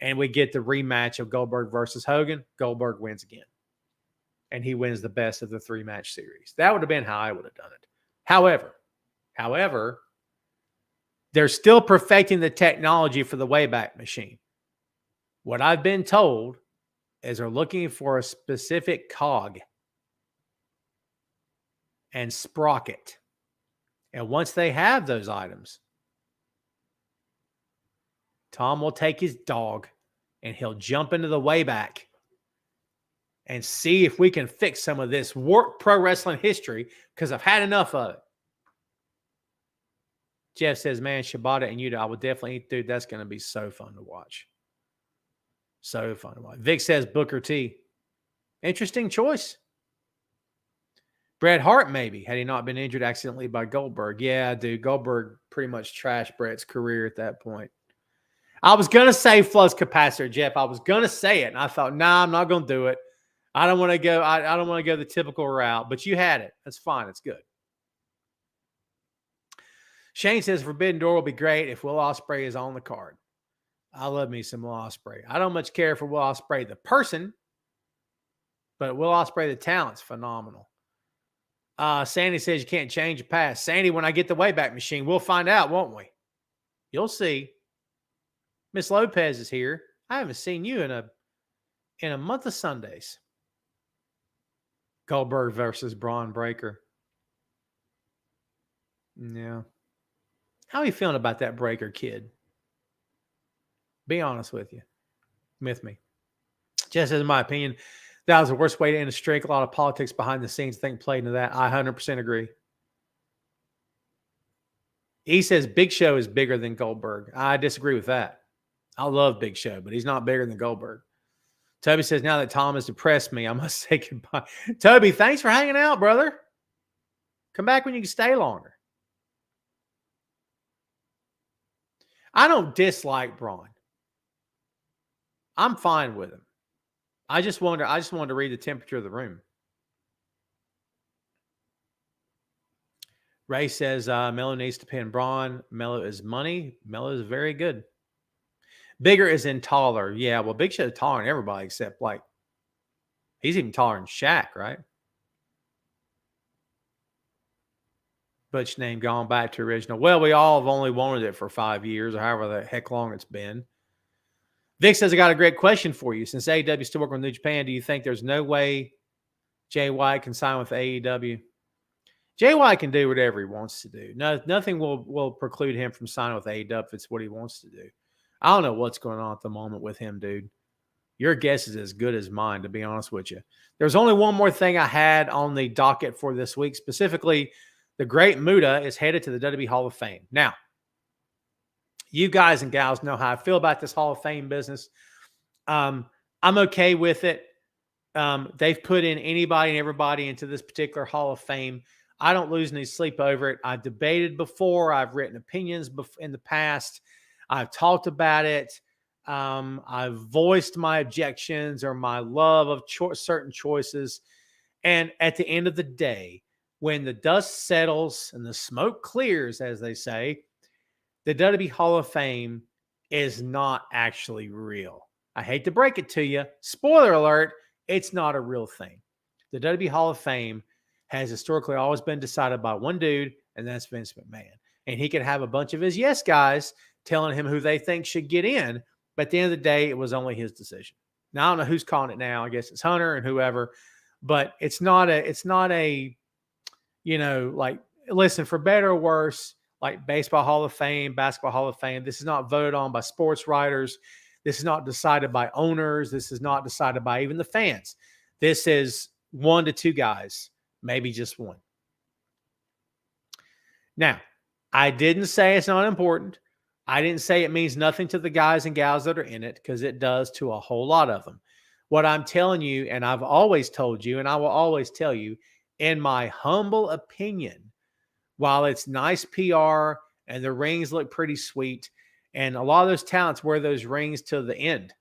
And we get the rematch of Goldberg versus Hogan. Goldberg wins again. And he wins the best of the 3-match series. That would have been how I would have done it. However, they're still perfecting the technology for the Wayback Machine. What I've been told is they're looking for a specific cog and sprocket. And once they have those items, Tom will take his dog and he'll jump into the Wayback and see if we can fix some of this warped pro wrestling history, because I've had enough of it. Jeff says, man, Shibata and Yuta, I would definitely eat. Dude, that's going to be so fun to watch. So fun to watch. Vic says Booker T. Interesting choice. Bret Hart, maybe, had he not been injured accidentally by Goldberg. Yeah, dude, Goldberg pretty much trashed Bret's career at that point. I was going to say flux capacitor, Jeff. I was going to say it, and I thought, nah, I'm not going to do it. I don't want to go. I don't want to go the typical route, but you had it. That's fine. It's good. Shane says Forbidden Door will be great if Will Ospreay is on the card. I love me some Will Ospreay. I don't much care for Will Ospreay, the person, but Will Ospreay, the talent's phenomenal. Sandy says you can't change the past. Sandy, when I get the Wayback Machine, we'll find out, won't we? You'll see. Miss Lopez is here. I haven't seen you in a month of Sundays. Goldberg versus Braun Breaker. Yeah. How are you feeling about that Breaker kid? Be honest with you. With me. Just as my opinion, that was the worst way to end a streak. A lot of politics behind the scenes, I think, played into that. I 100% agree. He says Big Show is bigger than Goldberg. I disagree with that. I love Big Show, but he's not bigger than Goldberg. Toby says, now that Tom has depressed me, I must say goodbye. Toby, thanks for hanging out, brother. Come back when you can stay longer. I don't dislike Braun. I'm fine with him. I just wanted to read the temperature of the room. Ray says Melo needs to pin Braun. Melo is money. Melo is very good. Bigger is in taller. Yeah, well, Big Show's taller than everybody except, like, he's even taller than Shaq, right? Butch name gone back to original. Well, we all have only wanted it for 5 years or however the heck long it's been. Vic says, I got a great question for you. Since AEW still working with New Japan, do you think there's no way Jay White can sign with AEW? Jay White can do whatever he wants to do. No, nothing will preclude him from signing with AEW if it's what he wants to do. I don't know what's going on at the moment with him, dude. Your guess is as good as mine, to be honest with you. There's only one more thing I had on the docket for this week. Specifically, the Great Muta is headed to the WWE Hall of Fame. Now, you guys and gals know how I feel about this Hall of Fame business. I'm okay with it. They've put in anybody and everybody into this particular Hall of Fame. I don't lose any sleep over it. I've debated before. I've written opinions in the past. I've talked about it. I've voiced my objections or my love of certain choices. And at the end of the day, when the dust settles and the smoke clears, as they say, the WWE Hall of Fame is not actually real. I hate to break it to you. Spoiler alert, it's not a real thing. The WWE Hall of Fame has historically always been decided by one dude, and that's Vince McMahon. And he could have a bunch of his yes guys telling him who they think should get in, but at the end of the day, it was only his decision. Now, I don't know who's calling it now. I guess it's Hunter and whoever, but it's not a, you know, like, listen, for better or worse, like Baseball Hall of Fame, Basketball Hall of Fame, this is not voted on by sports writers. This is not decided by owners. This is not decided by even the fans. This is 1 to 2 guys, maybe just one. Now, I didn't say it's not important. I didn't say it means nothing to the guys and gals that are in it, because it does to a whole lot of them. What I'm telling you, and I've always told you, and I will always tell you, in my humble opinion, while it's nice PR and the rings look pretty sweet, and a lot of those talents wear those rings till the end,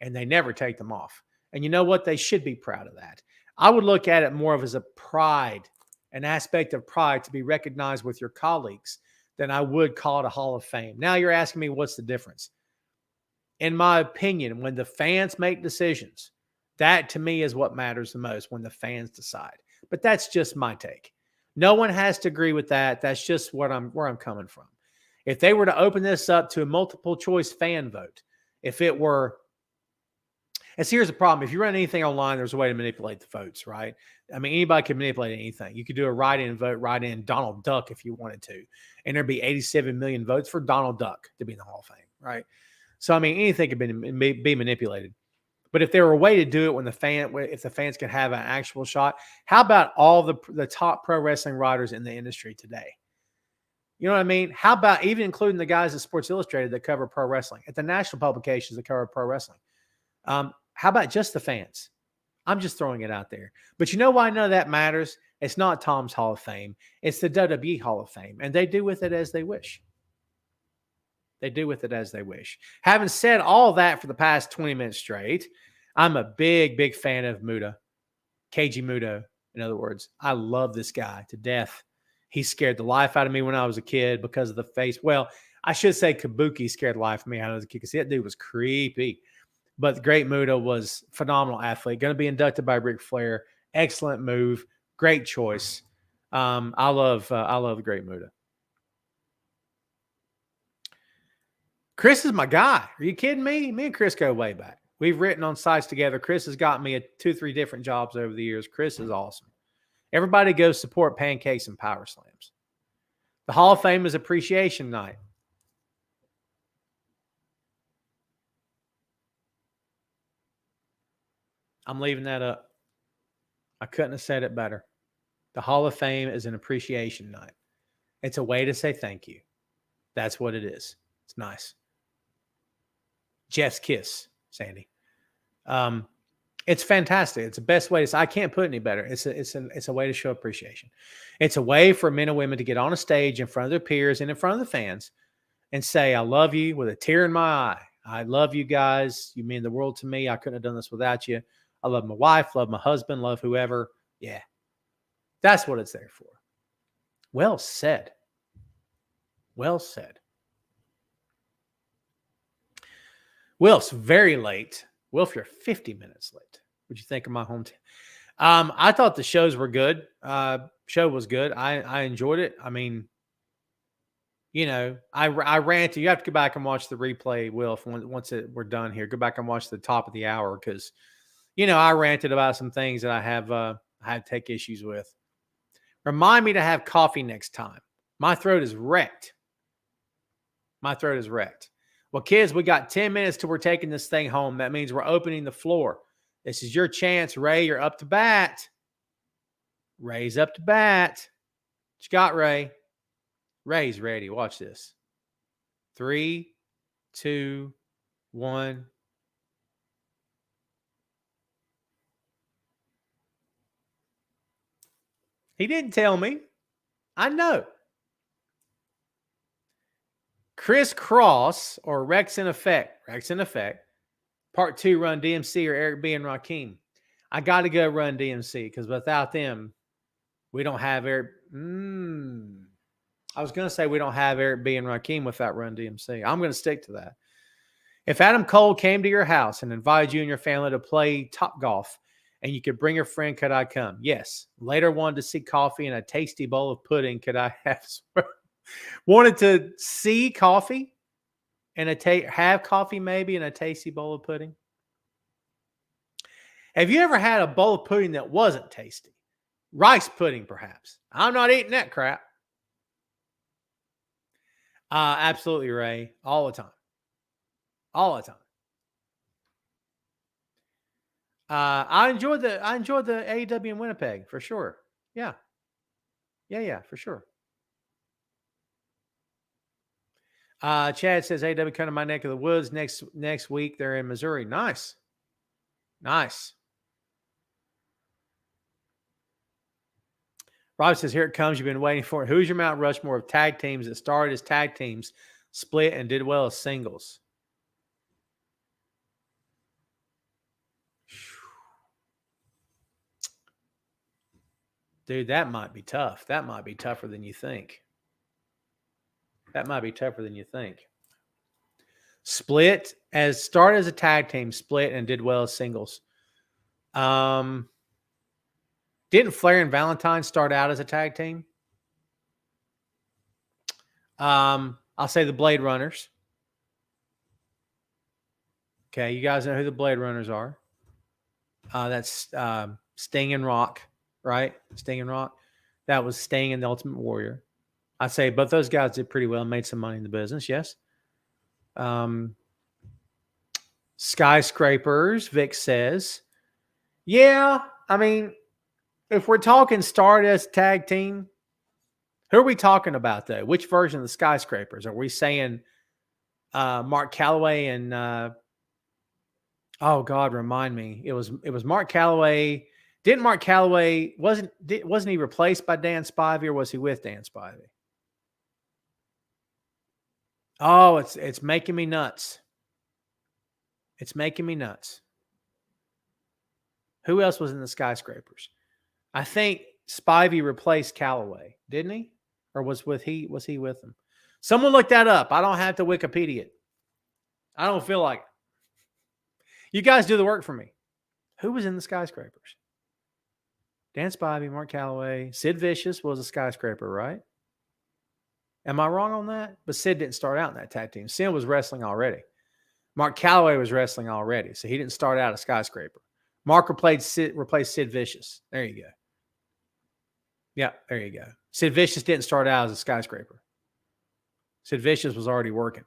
and they never take them off. And you know what? They should be proud of that. I would look at it more of as a pride, an aspect of pride to be recognized with your colleagues, than I would call it a Hall of Fame. Now you're asking me what's the difference. In my opinion, when the fans make decisions, that to me is what matters the most, when the fans decide. But that's just my take. No one has to agree with that. That's just where I'm coming from. If they were to open this up to a multiple choice fan vote, if it were, and see, here's the problem. If you run anything online, there's a way to manipulate the votes, right? I mean, anybody can manipulate anything. You could do a write-in vote, write in Donald Duck if you wanted to, and there'd be 87 million votes for Donald Duck to be in the Hall of Fame, right? So, I mean, anything could be manipulated. But if there were a way to do it if the fans could have an actual shot, how about all the top pro wrestling writers in the industry today? You know what I mean? How about even including the guys at Sports Illustrated that cover pro wrestling, at the national publications that cover pro wrestling? How about just the fans? I'm just throwing it out there. But you know why none of that matters? It's not Tom's Hall of Fame. It's the WWE Hall of Fame. And they do with it as they wish. They do with it as they wish. Having said all that for the past 20 minutes straight, I'm a big, big fan of Muta. Keiji Muto, in other words. I love this guy to death. He scared the life out of me when I was a kid because of the face. Well, I should say Kabuki scared the life of me when I was a kid because that dude was creepy. But the Great Muta was a phenomenal athlete. Going to be inducted by Ric Flair. Excellent move. Great choice. I love the Great Muta. Chris is my guy. Are you kidding me? Me and Chris go way back. We've written on sites together. Chris has got me 2-3 different jobs over the years. Chris is awesome. Everybody go support Pancakes and Power Slams. The Hall of Fame is Appreciation Night. I'm leaving that up. I couldn't have said it better. The Hall of Fame is an appreciation night. It's a way to say thank you. That's what it is. It's nice. Jeff's kiss, Sandy. It's fantastic. It's the best way to say. I can't put it any better. It's a way to show appreciation. It's a way for men and women to get on a stage in front of their peers and in front of the fans and say, I love you with a tear in my eye. I love you guys. You mean the world to me. I couldn't have done this without you. I love my wife, love my husband, love whoever. Yeah. That's what it's there for. Well said. Well said. Wilf's very late. Wilf, you're 50 minutes late. What'd you think of my hometown? I thought the shows were good. Show was good. I enjoyed it. I mean, you know, I ranted. You have to go back and watch the replay, Wilf, once we're done here. Go back and watch the top of the hour because, you know, I ranted about some things that I had to take issues with. Remind me to have coffee next time. My throat is wrecked. My throat is wrecked. Well, kids, we got 10 minutes till we're taking this thing home. That means we're opening the floor. This is your chance, Ray. You're up to bat. Ray's up to bat. What you got, Ray? Ray's ready. Watch this. 3, 2, 1. He didn't tell me. I know. Chris Cross or Rex in Effect. Part 2, Run DMC or Eric B. and Rakim. I got to go Run DMC because without them, we don't have Eric. I was going to say we don't have Eric B. and Rakim without Run DMC. I'm going to stick to that. If Adam Cole came to your house and invited you and your family to play Top Golf and you could bring a friend, could I come? Yes. Later wanted to see coffee and a tasty bowl of pudding. Could I have wanted to see coffee and have coffee maybe and a tasty bowl of pudding? Have you ever had a bowl of pudding that wasn't tasty? Rice pudding, perhaps. I'm not eating that crap. Absolutely, Ray. All the time. All the time. I enjoyed the AEW in Winnipeg for sure. Yeah, for sure. Chad says AEW come to my neck of the woods next week. They're in Missouri. Nice. Rob says, here it comes. You've been waiting for it. Who's your Mount Rushmore of tag teams that started as tag teams, split, and did well as singles? Dude, that might be tough. That might be tougher than you think. Started as a tag team, split, and did well as singles. Didn't Flair and Valentine start out as a tag team? I'll say the Blade Runners. Okay, you guys know who the Blade Runners are. That's Sting and Rock, right? Sting and Rock. That was Sting and the Ultimate Warrior. I say both those guys did pretty well, made some money in the business, yes. Skyscrapers, Vic says. Yeah, I mean, if we're talking Stardust tag team, who are we talking about, though? Which version of the Skyscrapers? Are we saying Mark Calloway and oh God, remind me. It was Mark Calloway. Didn't Mark Calloway wasn't he replaced by Dan Spivey, or was he with Dan Spivey? Oh, it's making me nuts. It's making me nuts. Who else was in the Skyscrapers? I think Spivey replaced Calloway, didn't he? Or was he with him? Someone look that up. I don't have to Wikipedia it. I don't feel like it. You guys do the work for me. Who was in the Skyscrapers? Dan Spivey, Mark Calloway, Sid Vicious was a Skyscraper, right? Am I wrong on that? But Sid didn't start out in that tag team. Sid was wrestling already. Mark Calloway was wrestling already, so he didn't start out a Skyscraper. Mark replaced Sid Vicious. There you go. Yeah, there you go. Sid Vicious didn't start out as a Skyscraper. Sid Vicious was already working.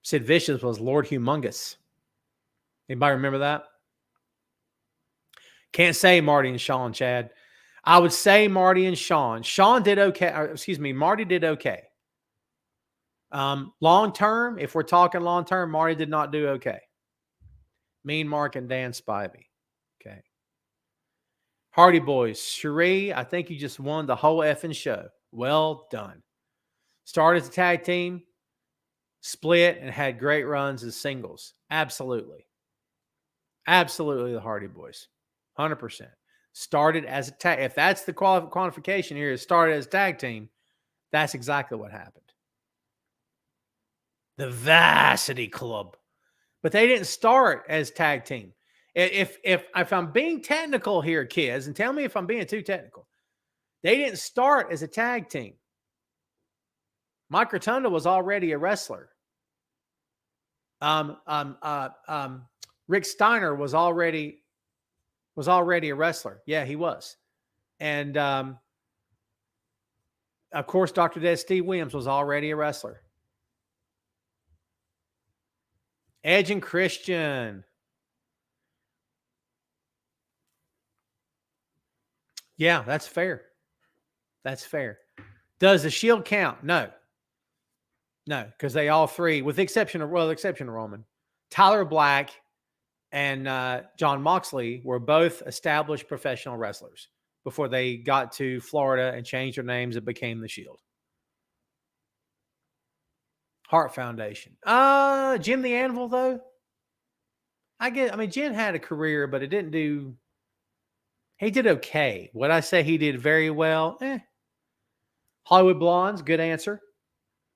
Sid Vicious was Lord Humongous. Anybody remember that? Can't say Marty and Sean, Chad. I would say Marty and Sean. Sean did okay. Marty did okay. Long term, if we're talking long term, Marty did not do okay. Mean Mark and Dan Spivey. Okay. Hardy Boys. Cherie, I think you just won the whole effing show. Well done. Started as a tag team, split, and had great runs as singles. Absolutely. Absolutely the Hardy Boys. 100%. Started as a tag. If that's the quantification here, is started as a tag team, that's exactly what happened. The Varsity Club. But they didn't start as tag team. If I'm being technical here, kids, and tell me if I'm being too technical, they didn't start as a tag team. Mike Rotunda was already a wrestler. Rick Steiner was already a wrestler. Yeah, he was. And of course, Dr. Dead Steve Williams was already a wrestler. Edge and Christian. Yeah, that's fair. That's fair. Does the Shield count? No. No, because they all three, with the exception of Roman, Tyler Black and John Moxley were both established professional wrestlers before they got to Florida and changed their names and became the Shield. Hart Foundation. Jim the Anvil, though. Jim had a career, but it didn't do. He did okay. Would I say he did very well? Hollywood Blondes, good answer.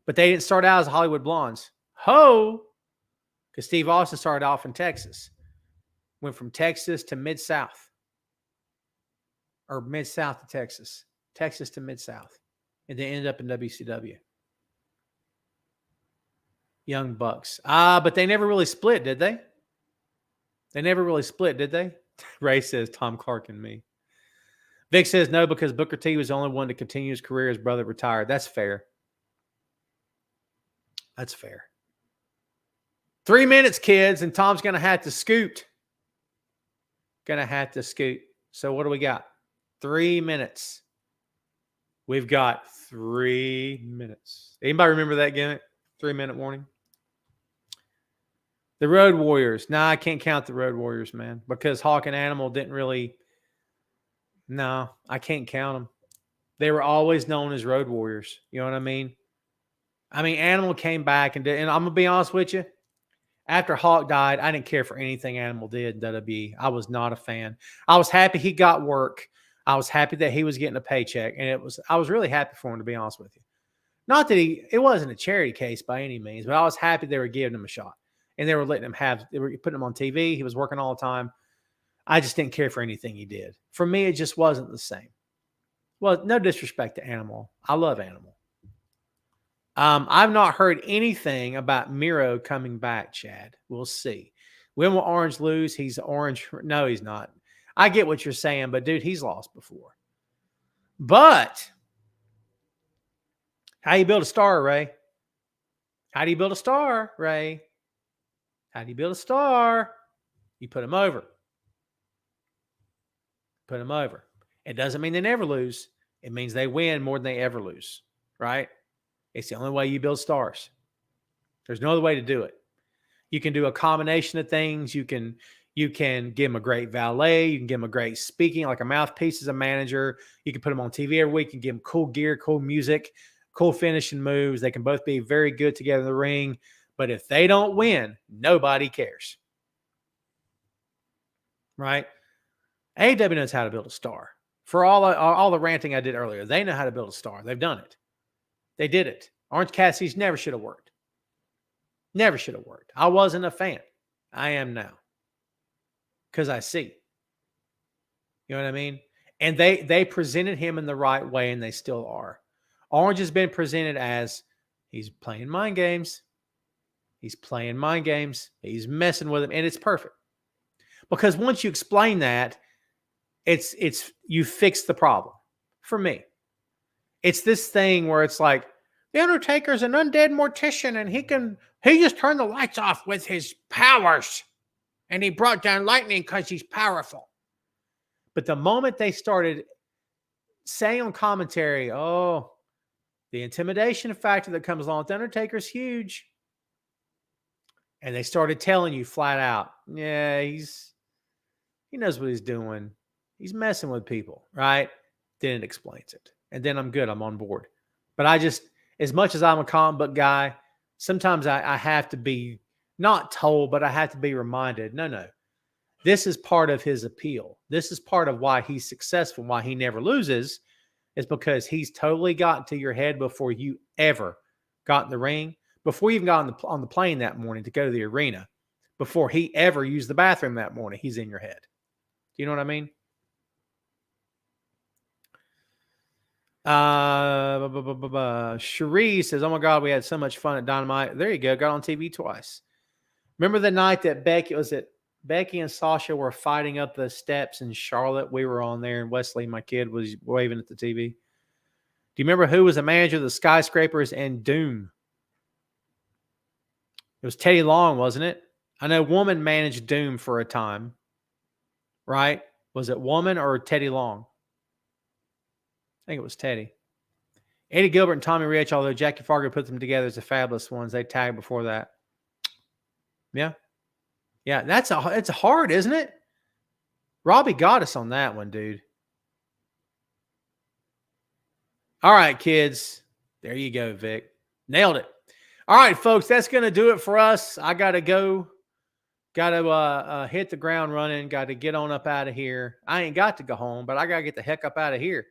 But they didn't start out as Hollywood Blondes. Because Steve Austin started off in Texas. Went from Texas to Mid-South. Or Mid-South to Texas. Texas to Mid-South. And then ended up in WCW. Young Bucks. But they never really split, did they? They never really split, did they? Ray says Tom Clark and me. Vic says no, because Booker T was the only one to continue his career. His brother retired. That's fair. That's fair. 3 minutes, kids, and Tom's going to have to scoot. So what do we got? 3 minutes. We've got 3 minutes. Anybody remember that gimmick? 3-minute warning. The Road Warriors. Nah, I can't count the Road Warriors, man, because Hawk and Animal didn't really. No, I can't count them. They were always known as Road Warriors. You know what I mean? Animal came back and I'm going to be honest with you. After Hawk died, I didn't care for anything Animal did in WWE. I was not a fan. I was happy he got work. I was happy that he was getting a paycheck. And I was really happy for him, to be honest with you. Not that it wasn't a charity case by any means, but I was happy they were giving him a shot. And they were letting him they were putting him on TV. He was working all the time. I just didn't care for anything he did. For me, it just wasn't the same. Well, no disrespect to Animal. I love Animal. I've not heard anything about Miro coming back, Chad. We'll see. When will Orange lose? He's orange. No, he's not. I get what you're saying, but dude, he's lost before. But how do you build a star, Ray? How do you build a star, Ray? How do you build a star? You put them over. Put them over. It doesn't mean they never lose. It means they win more than they ever lose, right? It's the only way you build stars. There's no other way to do it. You can do a combination of things. You can give them a great valet. You can give them a great speaking, like a mouthpiece as a manager. You can put them on TV every week and give them cool gear, cool music, cool finishing moves. They can both be very good together in the ring. But if they don't win, nobody cares. Right? AEW knows how to build a star. For all the ranting I did earlier, they know how to build a star. They've done it. They did it. Orange Cassidy's never should have worked. Never should have worked. I wasn't a fan. I am now. Because I see. You know what I mean? And they presented him in the right way, and they still are. Orange has been presented as he's playing mind games. He's playing mind games. He's messing with him, and it's perfect. Because once you explain that, it's you fix the problem. For me, it's this thing where it's like the Undertaker's an undead mortician, and he just turned the lights off with his powers, and he brought down lightning because he's powerful. But the moment they started saying on commentary, oh, the intimidation factor that comes along with the Undertaker's huge, and they started telling you flat out, yeah, he knows what he's doing. He's messing with people, right? Then it explains it. And then I'm good. I'm on board. But I just, as much as I'm a comic book guy, sometimes I have to be not told, but I have to be reminded, no. This is part of his appeal. This is part of why he's successful, why he never loses, is because he's totally gotten to your head before you ever got in the ring, before you even got on the plane that morning to go to the arena, before he ever used the bathroom that morning. He's in your head. Do you know what I mean? Cherie says, oh my God, we had so much fun at Dynamite. There you go. Got on TV twice. Remember the night that Becky and Sasha were fighting up the steps in Charlotte? We were on there, and Wesley, my kid, was waving at the TV. Do you remember who was the manager of the Skyscrapers and Doom? It was Teddy Long, wasn't it? I know Woman managed Doom for a time, right? Was it Woman or Teddy Long? I think it was Teddy. Eddie Gilbert and Tommy Rich, although Jackie Fargo put them together as the Fabulous Ones. They tagged before that. Yeah. Yeah, it's hard, isn't it? Robbie got us on that one, dude. All right, kids. There you go, Vic. Nailed it. All right, folks, that's going to do it for us. I got to go. Got to hit the ground running. Got to get on up out of here. I ain't got to go home, but I got to get the heck up out of here.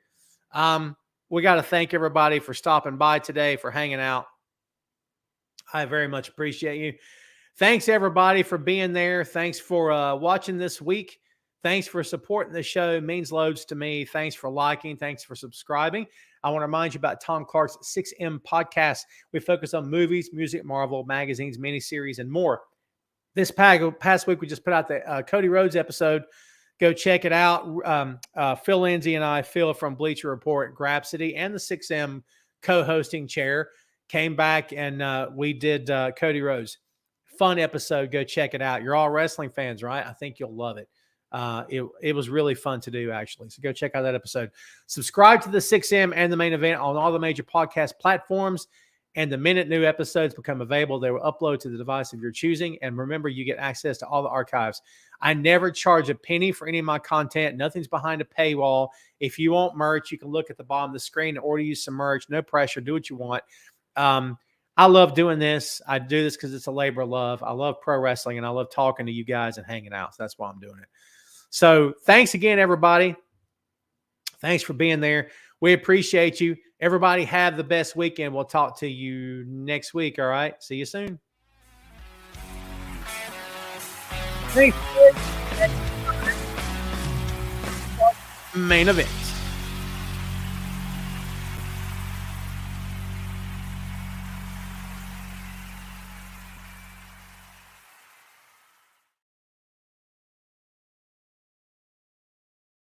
We got to thank everybody for stopping by today, for hanging out. I very much appreciate you. Thanks, everybody, for being there. Thanks for watching this week. Thanks for supporting the show. It means loads to me. Thanks for liking. Thanks for subscribing. I want to remind you about Tom Clark's 6M podcast. We focus on movies, music, Marvel, magazines, miniseries, and more. This past week, we just put out the Cody Rhodes episode. Go check it out. Phil Lindsay and I, Phil from Bleacher Report, Grapsody, and the 6M co-hosting chair, came back and we did Cody Rhodes. Fun episode. Go check it out. You're all wrestling fans, right? I think you'll love it. It was really fun to do, actually. So go check out that episode. Subscribe to the 6M and the Main Event on all the major podcast platforms. And the minute new episodes become available, they will upload to the device of your choosing. And remember, you get access to all the archives. I never charge a penny for any of my content. Nothing's behind a paywall. If you want merch, you can look at the bottom of the screen and order you some merch. No pressure. Do what you want. I love doing this. I do this because it's a labor of love. I love pro wrestling, and I love talking to you guys and hanging out. So that's why I'm doing it. So thanks again, everybody. Thanks for being there. We appreciate you. Everybody have the best weekend. We'll talk to you next week. All right. See you soon. Thanks. main event.